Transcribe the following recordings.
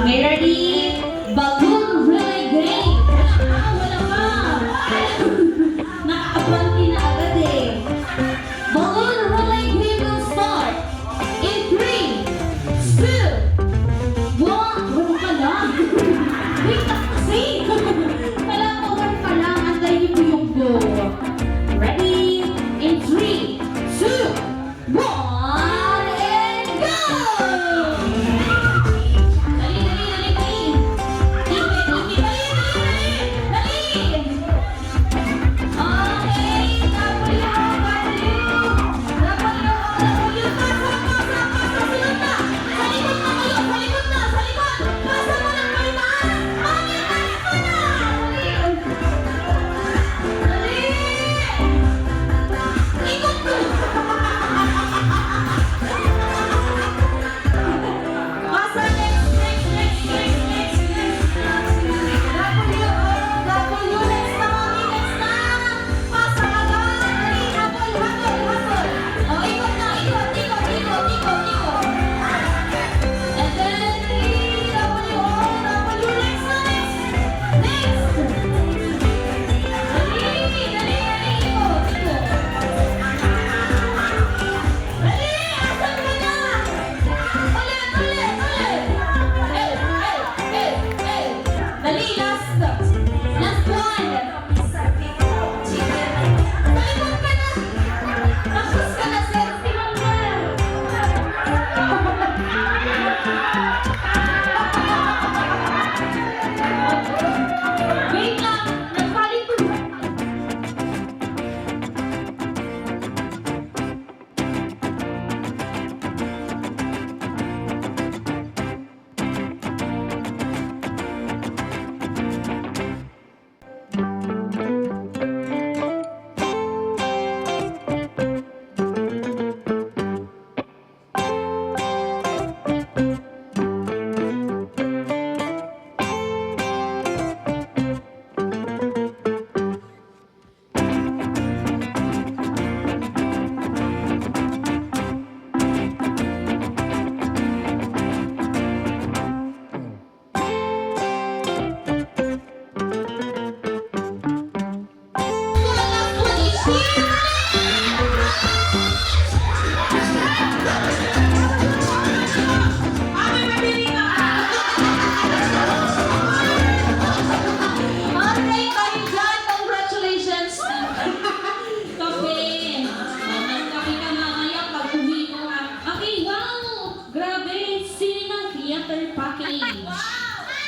Okay, ready? Balloon relay game. Wala pa. Nakakabanti na agad eh. Balloon relay game will start in 3, 2, 1. Wala ka lang. Wait na kasi. Wala pa, wala ka lang. Antayin niyo po yung go. Ready? In 3, 2, 1.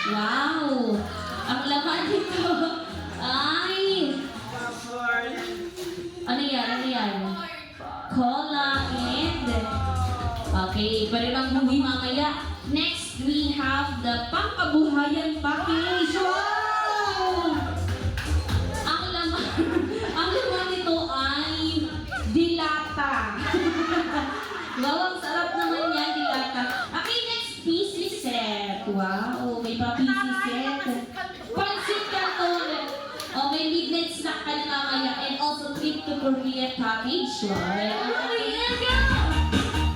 Wow! Ang laman nito ay... Ano yan? Ano yan? Cola and... Okay, pwede bang buhi mamaya? Next, we have the Pangkabuhayan package. Wow! Ang laman nito ay dilata. Wow, ang sarap naman yan, dilata. Okay, next piece is set. Wow, may pa-piece set. Pansit Canton. Oh, may midnight snack ka na mamaya and also trip to Korea package. Wow. Okay, let's go!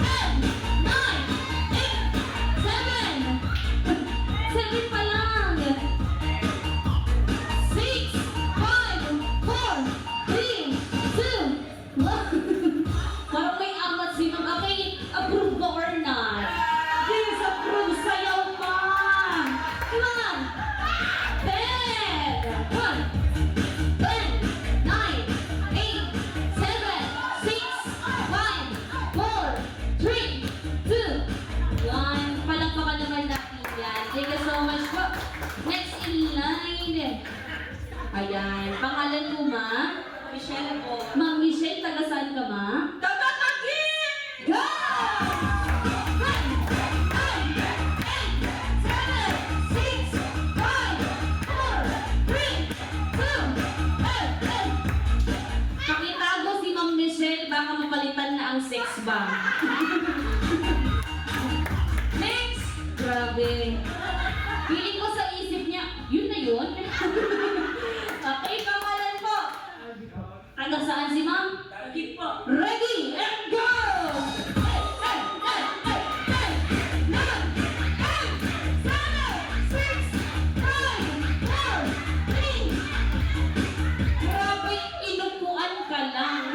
10, 9, Kabuhayan. Pangalan mo, ma'am? Michelle po. Ma'am Michelle, taga saan ka, ma'am? Taga-Taguig! Go! 5, 4, 3, 2, 1, 8. Pakitago si Ma'am Michelle, baka mapalitan na ang sex bomb. Next! Grabe. Feeling ko sa isip niya, yun na yun. Okay, pangalan po. Taga saan si Ma'am? Taguig po. Ready and go! 9, 8, 7, 6, 5, 4, 3. Grabe, inupuan ka lang.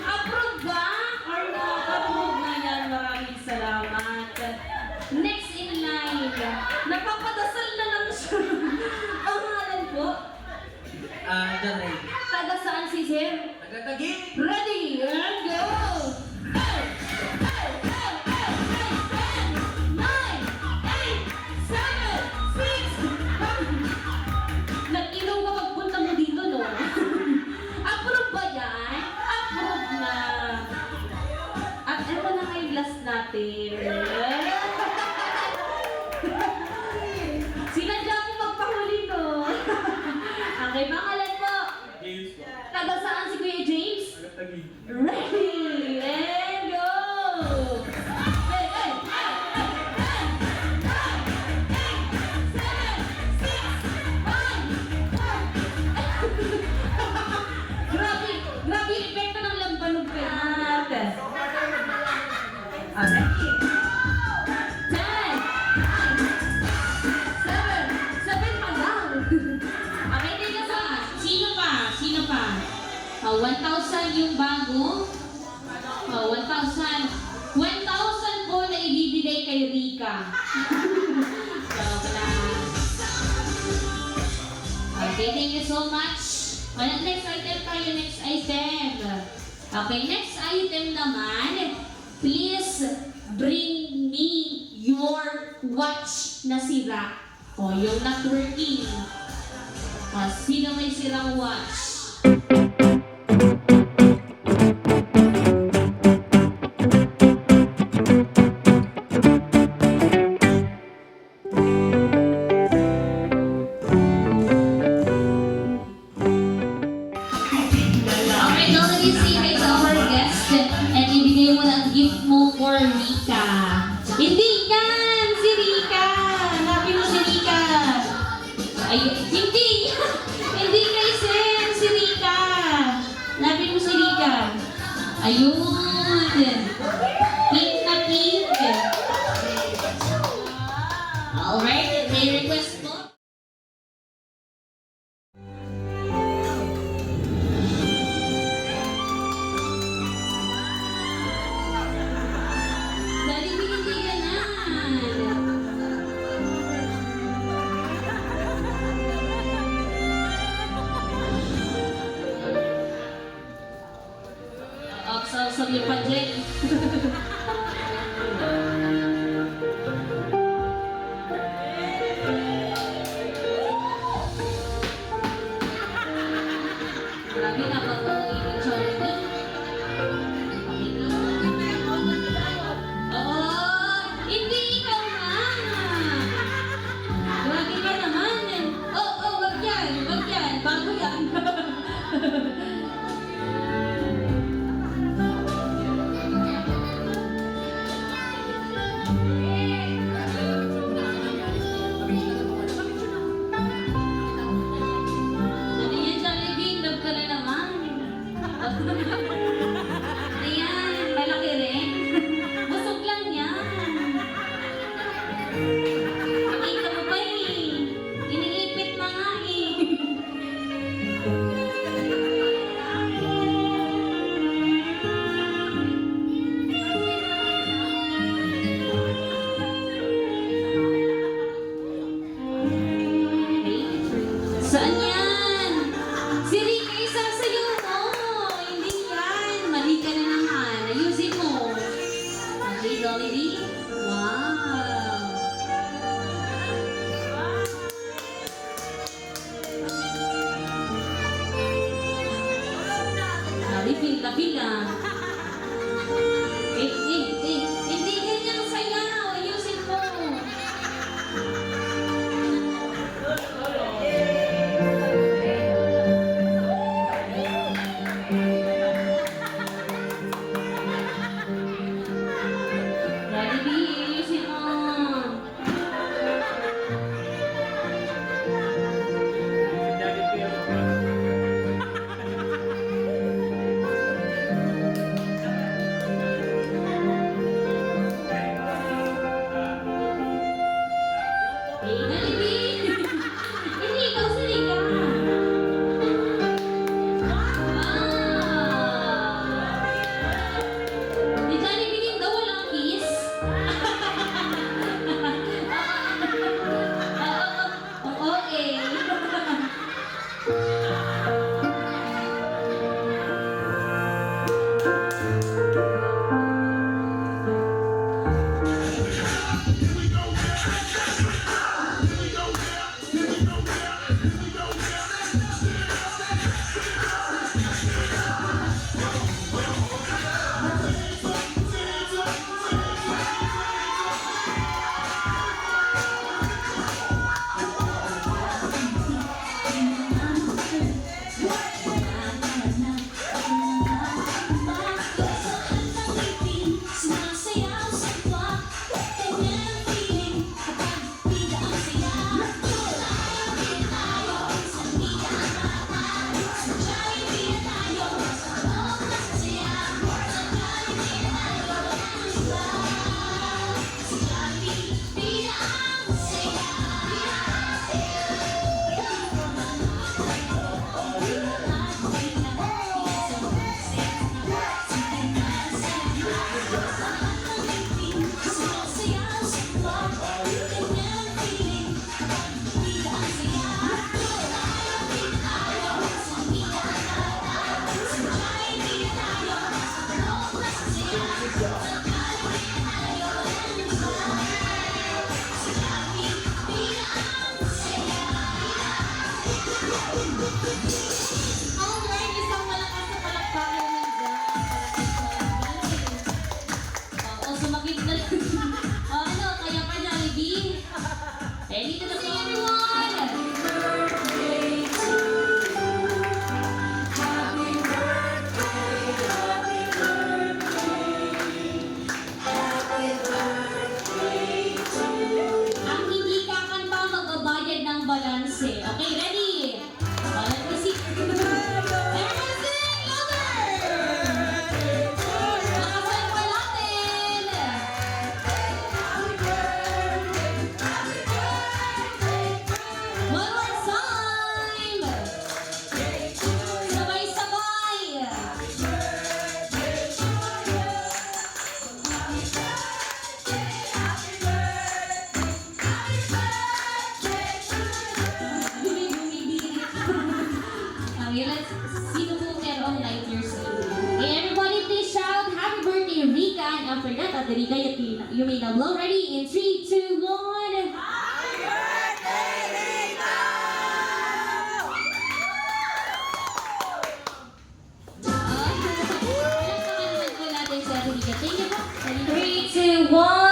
Approve ba? Or not? Approve na yan. Maraming salamat. Next in line. Napapadasal na lang siya. Pangalan po? Danay. Taga saan si Sir? Taga-Taguig! Ready and go! 8, 9, 8, 7, 6. Nag-ilaw ka pagpunta mo dito, no? Approve ba yan? Approve na. At eto na nga yung last natin. Sinadya mo magpahuli, no? Okay, pangalan po. James po. Taga saan si Kuya James? Taga-Taguig. Ready and go! Hey, hey, hey, hey, 9, 8, 7, 6, 5, 4. Grabe, grabe yung epekto ng lambanog ka natin. Okay. 10, 7 pa lang. Okay, thank you so much. Sino pa? Sino pa? 1,000 yung bago. 1,000. 1,000 po na ibibigay kay Rika. Joke lang. Okay, thank you so much. Next item tayo, next item. Okay, next item naman. Please bring me your watch na sira. O, yung not working. Sino may sirang watch? Okay, already say hi to our guest and ibigay mo ng gift mo for Rika. Hindi yan! Si Rika! Hanapin mo si Rika! Ay, hindi! Hindi kay Sen! Si Rika! Hanapin mo si Rika! Ayun! Pink na pink! Alright, may request po. Dali, binibigyan na! Sa yung panjay. Grabe na ba ito yung Jollibee? Oo! Hindi ikaw na! Grabe ka naman! Wag yan! Wag yan! Bago yan! after that, Ate Rika, you may now blow. Ready? In 3, 2, 1. Palakpakan naman po natin si Ate Rika. Thank you po. 3, 2, 1.